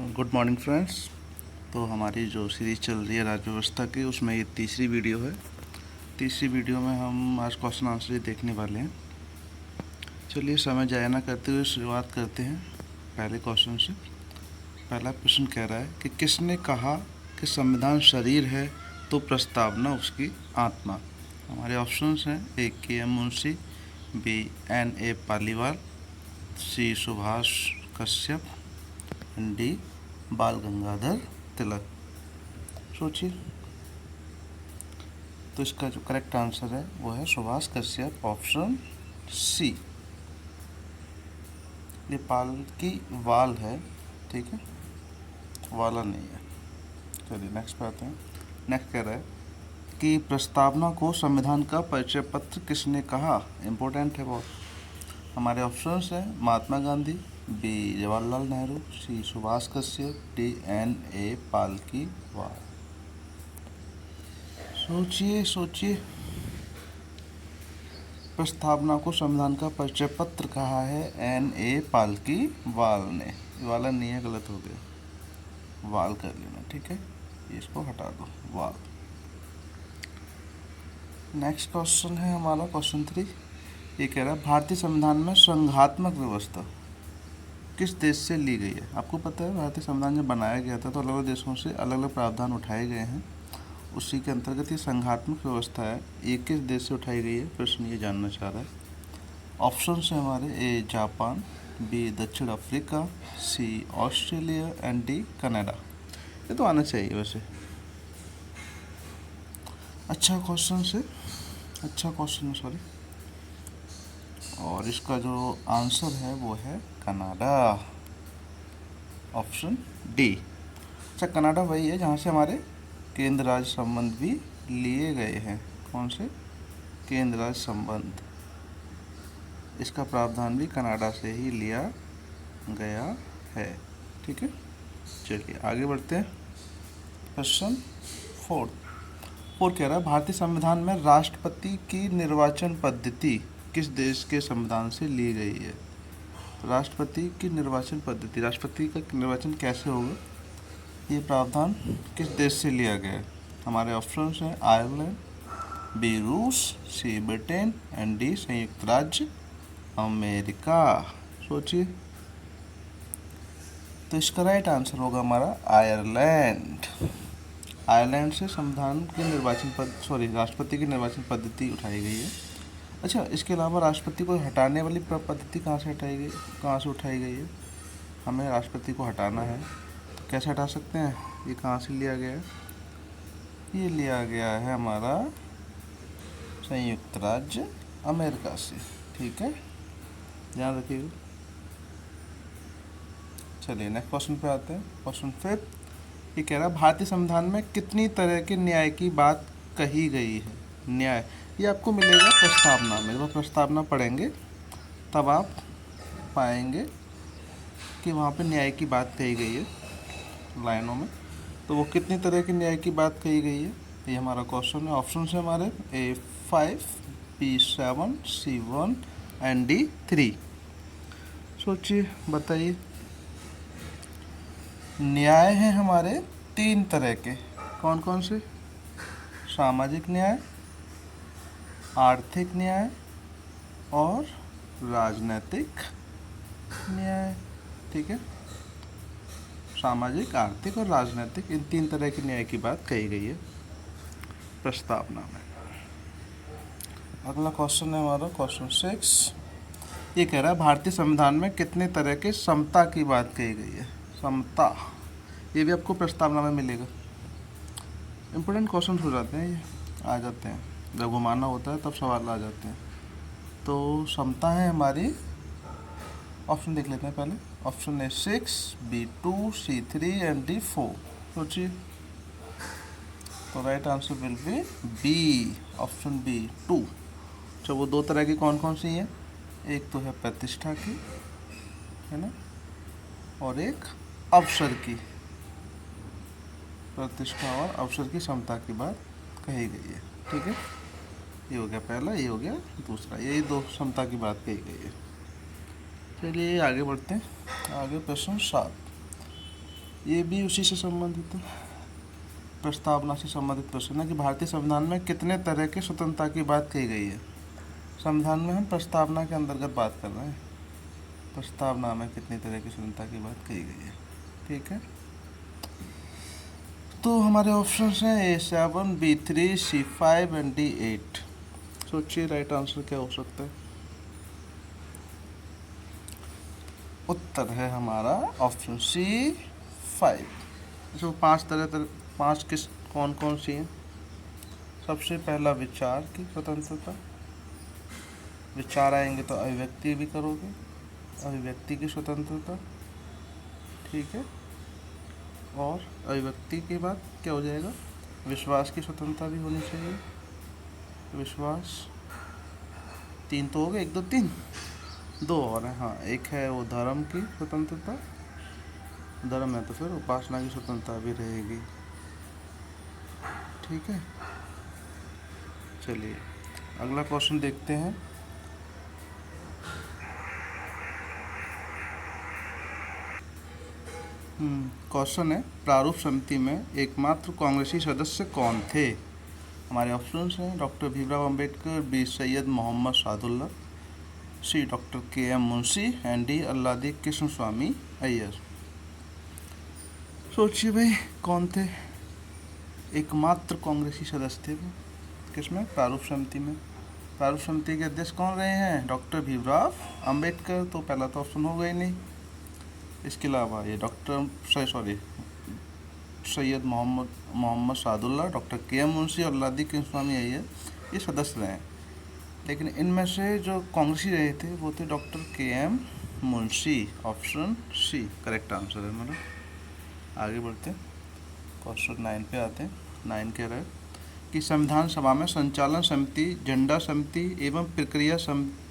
Good morning friends. तो हमारी जो सीरीज़ चल रही है राज्य व्यवस्था की, उसमें ये तीसरी वीडियो है। तीसरी वीडियो में हम आज क्वेश्चन आंसर ही देखने वाले हैं। चलिए समय जाया ना करते हुए शुरुआत करते हैं पहले क्वेश्चन से। पहला प्रश्न कह रहा है कि किसने कहा कि संविधान शरीर है तो प्रस्तावना उसकी आत्मा। हमारे ऑप्शंस हैं A K M Munshi, B N A Paliwal, C Subhash Kashyap, D Bal Gangadhar तिलक। सोचिए। तो इसका जो करेक्ट आंसर है वो है सुभाष कश्यप, ऑप्शन सी। ये पाल की वाल है, ठीक है, वाला नहीं है। चलिए नेक्स्ट पे आते हैं। नेक्स्ट कह रहा है कि प्रस्तावना को संविधान का परिचय पत्र किसने कहा। इम्पोर्टेंट है बहुत। हमारे ऑप्शंस हैं Mahatma Gandhi, B Jawaharlal Nehru, C Subhash Kashyap, D N A Palkhivala. सोचिए सोचिए। प्रस्तावना को संविधान का परिचय पत्र कहा है एन ए पाल की वाल ने। वाला नहीं है, गलत हो गया, वाल कर लेना, ठीक है, इसको हटा दो, वाल। नेक्स्ट क्वेश्चन है हमारा क्वेश्चन 3। ये कह रहा है भारतीय संविधान में संघात्मक व्यवस्था किस देश से ली गई है। आपको पता है भारतीय संविधान जब बनाया गया था तो अलग अलग देशों से अलग अलग प्रावधान उठाए गए हैं। उसी के अंतर्गत ये संघात्मक व्यवस्था है, ये किस देश से उठाई गई है, प्रश्न ये जानना चाह रहा है। ऑप्शन है हमारे ए जापान, बी दक्षिण Africa, C Australia and D Canada. ये तो आना चाहिए वैसे। अच्छा क्वेश्चन है सॉरी। और इसका जो आंसर है वो है कनाडा, ऑप्शन डी। अच्छा, कनाडा वही है जहाँ से हमारे केंद्र राज्य संबंध भी लिए गए हैं। कौन से? केंद्र राज्य संबंध। इसका प्रावधान भी कनाडा से ही लिया गया है, ठीक है। चलिए आगे बढ़ते हैं। क्वेश्चन 4 कह रहा है भारतीय संविधान में राष्ट्रपति की निर्वाचन पद्धति किस देश के संविधान से ली गई है। राष्ट्रपति की निर्वाचन पद्धति, राष्ट्रपति का निर्वाचन कैसे होगा, ये प्रावधान किस देश से लिया गया है। हमारे ऑप्शंस हैं आयरलैंड, बी रूस, सी ब्रिटेन एंड डी संयुक्त राज्य अमेरिका। सोचिए। तो इसका राइट आंसर होगा हमारा आयरलैंड। आयरलैंड से संविधान की राष्ट्रपति की निर्वाचन पद्धति उठाई गई है। अच्छा, इसके अलावा राष्ट्रपति को हटाने वाली पद्धति कहाँ से उठाई गई है। हमें राष्ट्रपति को हटाना है तो कैसे हटा सकते हैं, ये कहाँ से लिया गया है, ये लिया गया है हमारा संयुक्त राज्य अमेरिका से, ठीक है, ध्यान रखिएगा। चलिए नेक्स्ट क्वेश्चन पे आते हैं। क्वेश्चन 5 ये कह रहा है भारतीय संविधान में कितनी तरह के न्याय की बात कही गई है। न्याय ये आपको मिलेगा प्रस्तावना में। जब आप प्रस्तावना पढ़ेंगे तब आप पाएंगे कि वहाँ पे न्याय की बात कही गई है लाइनों में। तो वो कितनी तरह की न्याय की बात कही गई है, ये हमारा क्वेश्चन है। ऑप्शन है हमारे A5, B7, C1 and D3। सोचिए, बताइए। न्याय है हमारे 3 तरह के। कौन कौन से? सामाजिक न्याय, आर्थिक न्याय और राजनैतिक न्याय, ठीक है। सामाजिक, आर्थिक और राजनैतिक, इन 3 तरह के न्याय की बात कही गई है प्रस्तावना में। अगला क्वेश्चन है हमारा क्वेश्चन 6। ये कह रहा है भारतीय संविधान में कितने तरह के समता की बात कही गई है। समता, ये भी आपको प्रस्तावना में मिलेगा। इम्पोर्टेंट क्वेश्चन हो जाते हैं, ये आ जाते हैं जब घुमाना होता है तब सवाल आ जाते हैं। तो समता है हमारी, ऑप्शन देख लेते हैं पहले। ऑप्शन है 6, B2, C3 एंड D4। सोचिए। तो right answer will be B, option B 2। तो वो 2 तरह की कौन कौन सी हैं? एक तो है प्रतिष्ठा की, है ना, और एक अवसर की। प्रतिष्ठा और अवसर की समता की बात कही गई है, ठीक है। ये हो गया पहला, ये हो गया दूसरा, यही 2 समता की बात कही गई है। चलिए आगे बढ़ते हैं। आगे प्रश्न 7। ये भी उसी से संबंधित है, प्रस्तावना से संबंधित प्रश्न है कि भारतीय संविधान में कितने तरह की स्वतंत्रता की बात कही गई है। संविधान में हम प्रस्तावना के अंतर्गत बात कर रहे हैं, प्रस्तावना में कितनी तरह की स्वतंत्रता की बात कही गई है। ठीक है, तो हमारे ऑप्शन हैं A7, B3, C5 and D8। सोचिए राइट आंसर क्या हो सकता है। उत्तर है हमारा ऑप्शन C5। इसमें 5 किस कौन कौन सी हैं। सबसे पहला विचार की स्वतंत्रता, विचार आएंगे तो अभिव्यक्ति भी करोगे, अभिव्यक्ति की स्वतंत्रता। ठीक है, और अभिव्यक्ति के बाद क्या हो जाएगा, विश्वास की स्वतंत्रता भी होनी चाहिए। विश्वास 3 तो हो गए, 1 2 3, 2 और हैं। हाँ, एक है वो धर्म की स्वतंत्रता, धर्म है तो फिर उपासना की स्वतंत्रता भी रहेगी। ठीक है, चलिए अगला क्वेश्चन देखते हैं। क्वेश्चन है, प्रारूप समिति में एकमात्र कांग्रेसी सदस्य कौन थे। हमारे ऑप्शंस हैं doctor Bhimrao Ambedkar, B Syed Mohammad Saadulla, C doctor KM Munshi and D Alladi Krishnaswamy Iyer. सोचिए भाई कौन थे एकमात्र कांग्रेसी सदस्य थे वो, किसमें, प्रारूप समिति में। प्रारूप समिति के अध्यक्ष कौन रहे हैं, डॉक्टर भीमराव अंबेडकर, तो पहला तो ऑप्शन होगा ही नहीं। इसके अलावा ये सैयद मोहम्मद सादुल्ला, डॉक्टर KM मुंशी और अल्लादी कृष्ण स्वामी अय्यर ये सदस्य रहे। लेकिन इनमें से जो कांग्रेसी रहे थे वो थे doctor KM Munshi. Option C correct answer है हमारा। आगे बढ़ते क्वेश्चन 9 पे आते हैं। 9 कह रहा है कि संविधान सभा में संचालन समिति, झंडा समिति एवं प्रक्रिया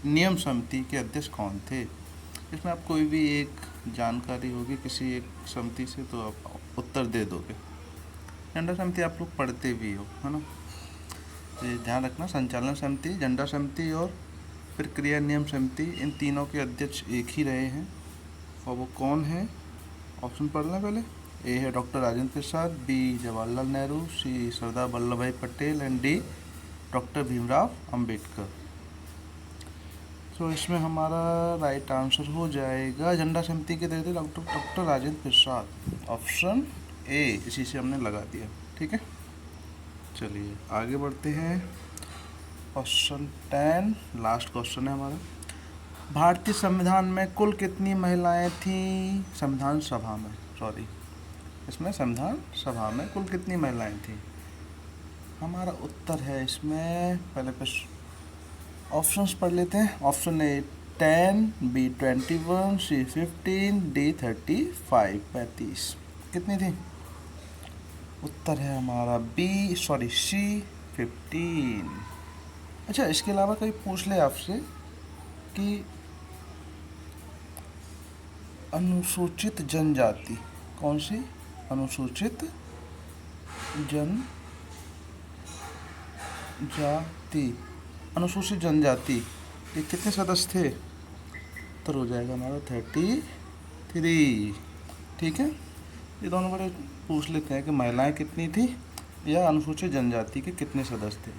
नियम समिति के अध्यक्ष कौन थे। इसमें आप कोई भी एक जानकारी होगी किसी एक समिति से तो आप उत्तर दे दोगे। झंडा समिति आप लोग पढ़ते भी हो, है ना, तो ये ध्यान रखना, संचालन समिति, झंडा समिति और प्रक्रिया नियम समिति, इन तीनों के अध्यक्ष एक ही रहे हैं। और वो कौन है, ऑप्शन पढ़ लें पहले। ए है डॉक्टर राजेंद्र प्रसाद, बी जवाहरलाल नेहरू, सी सरदार वल्लभ भाई Patel and D doctor Bhimrao Ambedkar. तो इसमें हमारा राइट आंसर हो जाएगा, झंडा समिति के थे doctor Rajendra Prasad. Option A इसी से हमने लगा दिया। ठीक है, चलिए आगे बढ़ते हैं। क्वेश्चन 10 लास्ट क्वेश्चन है हमारा। भारतीय संविधान में कुल कितनी महिलाएं थीं, संविधान सभा में, इसमें संविधान सभा में कुल कितनी महिलाएं थीं। हमारा उत्तर है इसमें, पहले ऑप्शंस पढ़ लेते हैं। Option A 10, B 21, C 15, D 35 35। कितनी थी, उत्तर है हमारा सी 15। अच्छा, इसके अलावा कोई पूछ ले आपसे कि अनुसूचित जनजाति कौन सी, अनुसूचित जनजाति ये कितने सदस्य थे, उत्तर हो जाएगा हमारा 33। ठीक है, ये दोनों बड़े पूछ लेते हैं कि महिलाएं कितनी थी या अनुसूचित जनजाति के कितने सदस्य थे,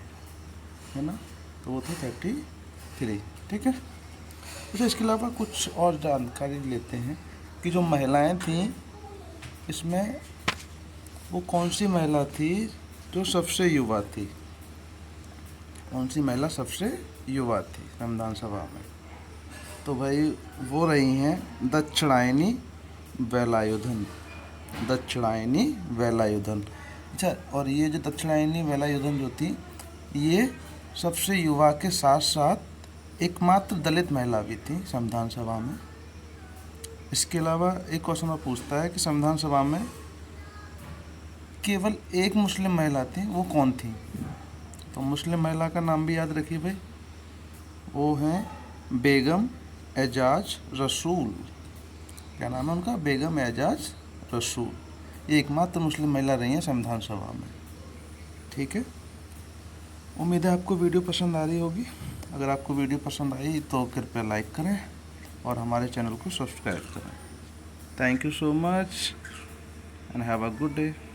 है ना, तो वो थे 33। ठीक है, अच्छा इसके अलावा कुछ और जानकारी लेते हैं कि जो महिलाएं थीं इसमें वो कौन सी महिला थी जो सबसे युवा थी, कौन सी महिला सबसे युवा थी संविधान सभा में। तो भाई वो रही हैं दक्षिणायनी वेलायुधन। अच्छा, और ये जो दक्षिणायनी वेलायुधन जो थी ये सबसे युवा के साथ साथ एकमात्र दलित महिला भी थी संविधान सभा में। इसके अलावा एक क्वेश्चन और पूछता है कि संविधान सभा में केवल एक मुस्लिम महिला थी, वो कौन थी। तो मुस्लिम महिला का नाम भी याद रखिए भाई, वो हैं बेगम एजाज रसूल। क्या नाम है उनका, बेगम एजाज रसूल। ये एकमात्र मुस्लिम महिला रही हैं संविधान सभा में। ठीक है, उम्मीद है आपको वीडियो पसंद आ रही होगी। अगर आपको वीडियो पसंद आई तो कृपया लाइक करें और हमारे चैनल को सब्सक्राइब करें। Thank you so much. and have a good day.